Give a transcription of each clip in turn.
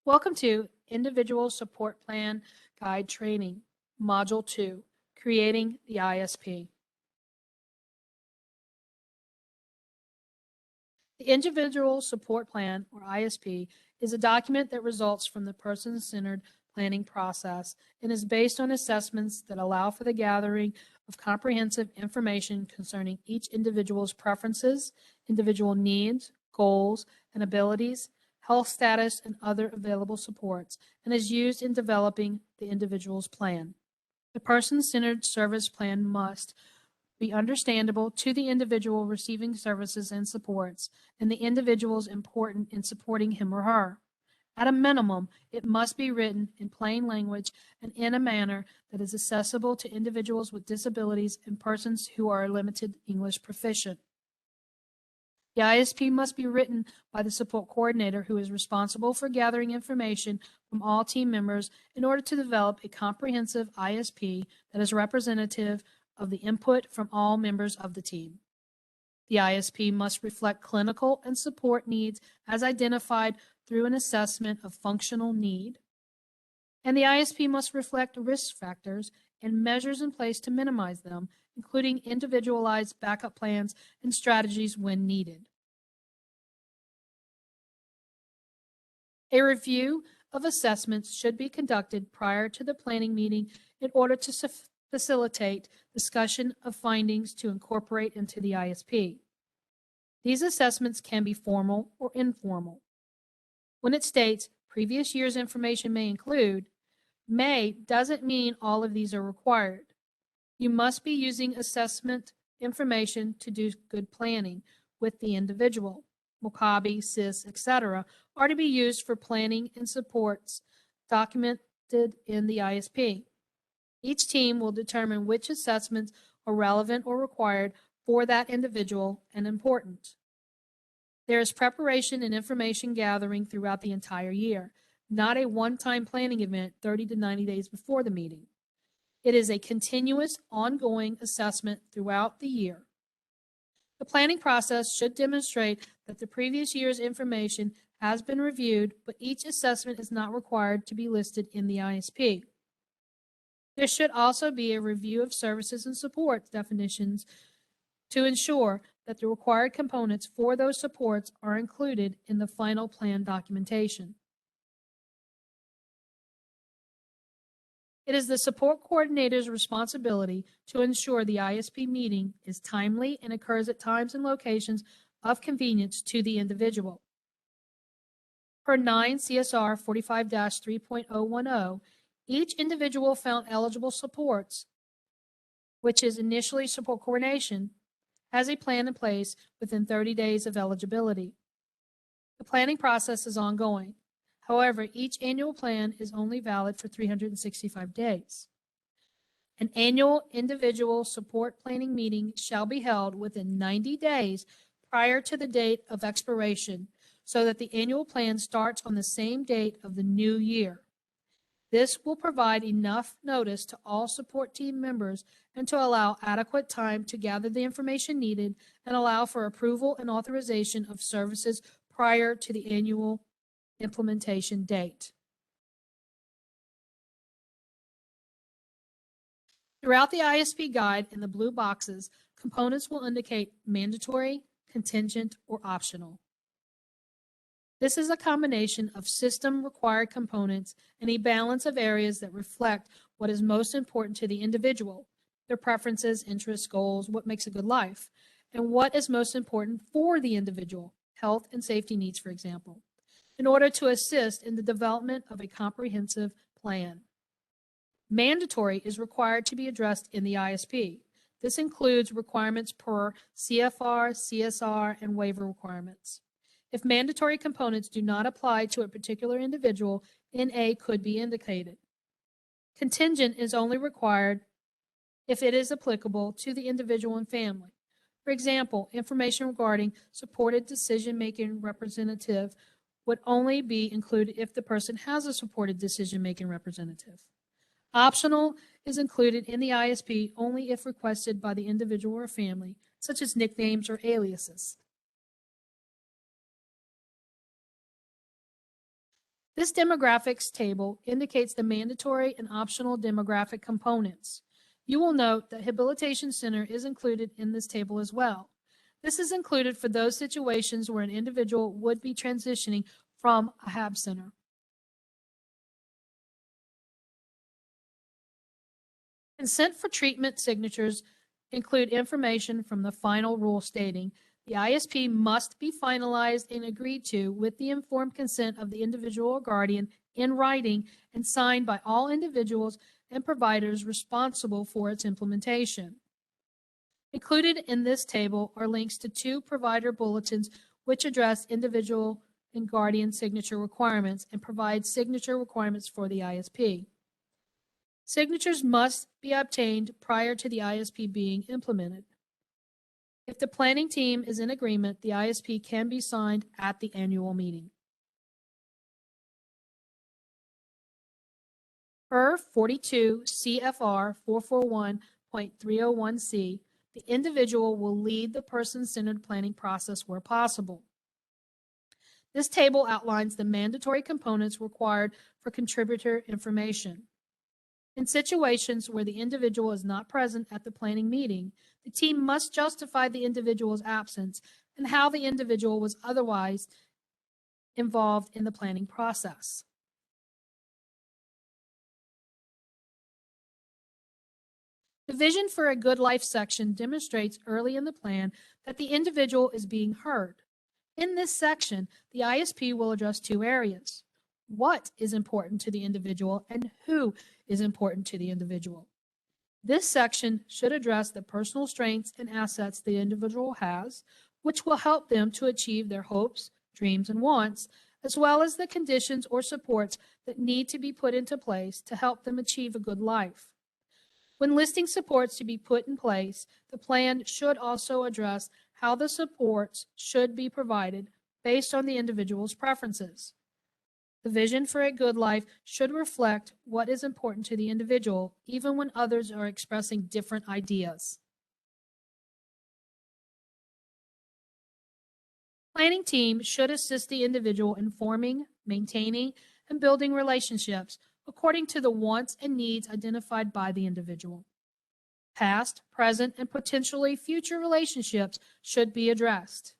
Welcome to Individual Support Plan Guide Training, Module 2, Creating the ISP. The Individual Support Plan, or ISP, is a document that results from the person-centered planning process and is based on assessments that allow for the gathering of comprehensive information concerning each individual's preferences, individual needs, goals, and abilities, health status, and other available supports, and is used in developing the individual's plan. The person-centered service plan must be understandable to the individual receiving services and supports, and the individual is important in supporting him or her. At a minimum, it must be written in plain language and in a manner that is accessible to individuals with disabilities and persons who are limited English proficient. The ISP must be written by the support coordinator, who is responsible for gathering information from all team members in order to develop a comprehensive ISP that is representative of the input from all members of the team. The ISP must reflect clinical and support needs as identified through an assessment of functional need. And the ISP must reflect risk factors and measures in place to minimize them, including individualized backup plans and strategies when needed. A review of assessments should be conducted prior to the planning meeting in order to facilitate discussion of findings to incorporate into the ISP. These assessments can be formal or informal. When it states previous year's information may include, may doesn't mean all of these are required. You must be using assessment information to do good planning with the individual. Mokabe, SIS, etc. are to be used for planning and supports documented in the ISP. Each team will determine which assessments are relevant or required for that individual and important. There is preparation and information gathering throughout the entire year, not a one-time planning event 30 to 90 days before the meeting. It is a continuous, ongoing assessment throughout the year. The planning process should demonstrate that the previous year's information has been reviewed, but each assessment is not required to be listed in the ISP. There should also be a review of services and support definitions to ensure that the required components for those supports are included in the final plan documentation. It is the support coordinator's responsibility to ensure the ISP meeting is timely and occurs at times and locations of convenience to the individual. Per 9 CSR 45-3.010, each individual found eligible supports, which is initially support coordination, has a plan in place within 30 days of eligibility. The planning process is ongoing. However, each annual plan is only valid for 365 days. An annual individual support planning meeting shall be held within 90 days prior to the date of expiration, so that the annual plan starts on the same date of the new year. This will provide enough notice to all support team members and to allow adequate time to gather the information needed and allow for approval and authorization of services prior to the annual implementation date. Throughout the ISP guide in the blue boxes, components will indicate mandatory, contingent, or optional. This is a combination of system-required components and a balance of areas that reflect what is most important to the individual, their preferences, interests, goals, what makes a good life, and what is most important for the individual, health and safety needs, for example, in order to assist in the development of a comprehensive plan. Mandatory is required to be addressed in the ISP. This includes requirements per CFR, CSR, and waiver requirements. If mandatory components do not apply to a particular individual, NA could be indicated. Contingent is only required if it is applicable to the individual and family. For example, information regarding supported decision-making representative would only be included if the person has a supported decision-making representative. Optional is included in the ISP only if requested by the individual or family, such as nicknames or aliases. This demographics table indicates the mandatory and optional demographic components. You will note that Habilitation Center is included in this table as well. This is included for those situations where an individual would be transitioning from a HAB center. Consent for treatment signatures include information from the final rule stating the ISP must be finalized and agreed to with the informed consent of the individual or guardian in writing and signed by all individuals and providers responsible for its implementation. Included in this table are links to 2 provider bulletins which address individual and guardian signature requirements and provide signature requirements for the ISP. Signatures must be obtained prior to the ISP being implemented. If the planning team is in agreement, the ISP can be signed at the annual meeting. Per 42 CFR 441.301C, the individual will lead the person-centered planning process where possible. This table outlines the mandatory components required for contributor information. In situations where the individual is not present at the planning meeting, the team must justify the individual's absence and how the individual was otherwise involved in the planning process. The Vision for a Good Life section demonstrates early in the plan that the individual is being heard. In this section, the ISP will address 2 areas: what is important to the individual and who is important to the individual. This section should address the personal strengths and assets the individual has, which will help them to achieve their hopes, dreams, and wants, as well as the conditions or supports that need to be put into place to help them achieve a good life. When listing supports to be put in place, the plan should also address how the supports should be provided based on the individual's preferences. The Vision for a Good Life should reflect what is important to the individual, even when others are expressing different ideas. Planning team should assist the individual in forming, maintaining, and building relationships according to the wants and needs identified by the individual. Past, present, and potentially future relationships should be addressed.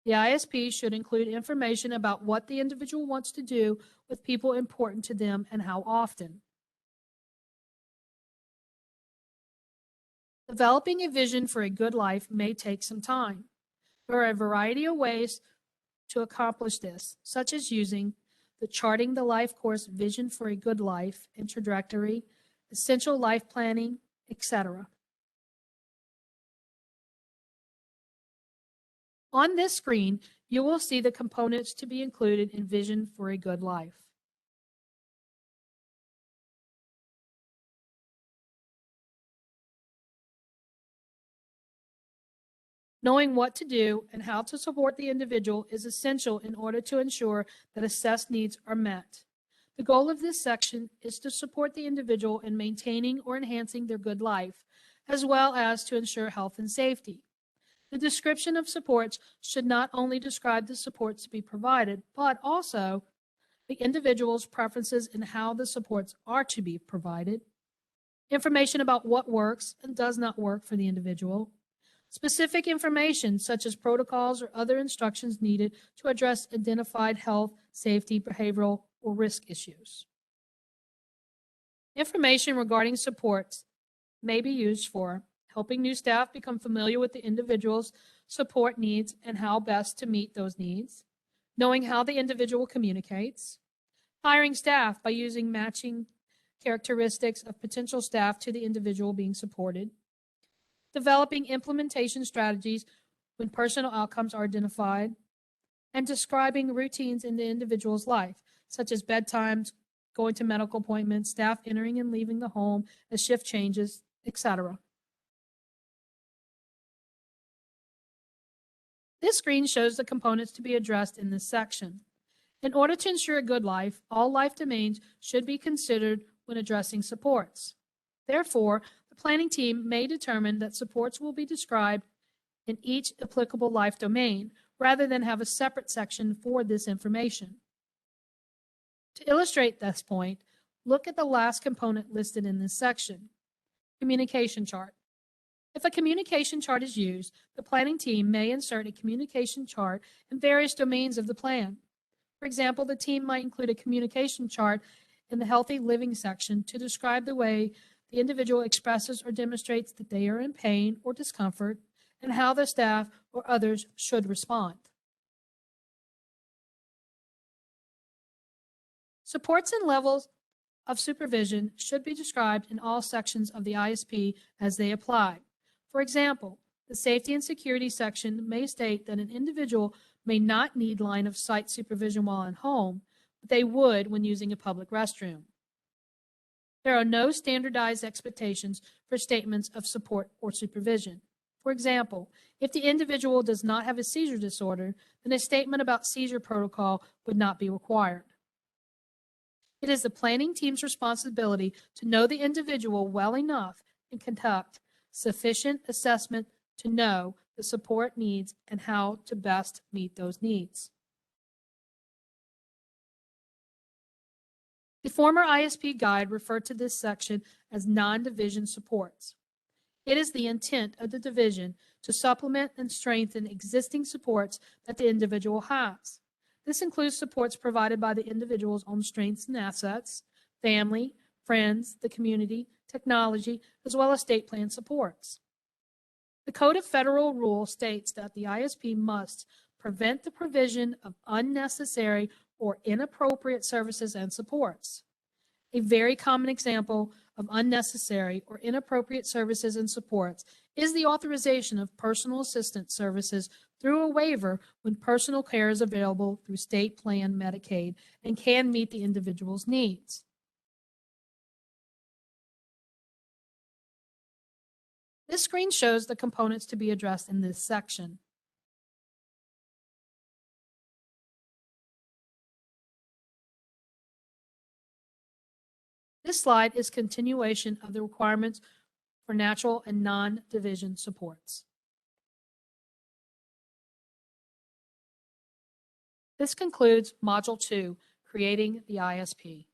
The ISP should include information about what the individual wants to do with people important to them and how often. Developing a vision for a good life may take some time. There are a variety of ways to accomplish this, such as using the Charting the Life course Vision for a Good Life introductory, Essential Life Planning, etc. On this screen, you will see the components to be included in Vision for a Good Life. Knowing what to do and how to support the individual is essential in order to ensure that assessed needs are met. The goal of this section is to support the individual in maintaining or enhancing their good life, as well as to ensure health and safety. The description of supports should not only describe the supports to be provided, but also the individual's preferences and how the supports are to be provided, information about what works and does not work for the individual, specific information such as protocols or other instructions needed to address identified health, safety, behavioral, or risk issues. Information regarding supports may be used for helping new staff become familiar with the individual's support needs and how best to meet those needs, knowing how the individual communicates, hiring staff by using matching characteristics of potential staff to the individual being supported, developing implementation strategies when personal outcomes are identified, and describing routines in the individual's life, such as bedtimes, going to medical appointments, staff entering and leaving the home as shift changes, etc. This screen shows the components to be addressed in this section. In order to ensure a good life, all life domains should be considered when addressing supports. Therefore, the planning team may determine that supports will be described in each applicable life domain, rather than have a separate section for this information. To illustrate this point, look at the last component listed in this section, communication chart. If a communication chart is used, the planning team may insert a communication chart in various domains of the plan. For example, the team might include a communication chart in the healthy living section to describe the way the individual expresses or demonstrates that they are in pain or discomfort and how the staff or others should respond. Supports and levels of supervision should be described in all sections of the ISP as they apply. For example, the safety and security section may state that an individual may not need line of sight supervision while at home, but they would when using a public restroom. There are no standardized expectations for statements of support or supervision. For example, if the individual does not have a seizure disorder, then a statement about seizure protocol would not be required. It is the planning team's responsibility to know the individual well enough and conduct sufficient assessment to know the support needs and how to best meet those needs. The former ISP guide referred to this section as non-division supports. It is the intent of the division to supplement and strengthen existing supports that the individual has. This includes supports provided by the individual's own strengths and assets, family, friends, the community, technology, as well as state plan supports. The Code of Federal Rules states that the ISP must prevent the provision of unnecessary or inappropriate services and supports. A very common example of unnecessary or inappropriate services and supports is the authorization of personal assistance services through a waiver when personal care is available through state plan Medicaid and can meet the individual's needs. This screen shows the components to be addressed in this section. This slide is continuation of the requirements for natural and non-division supports. This concludes Module 2, Creating the ISP.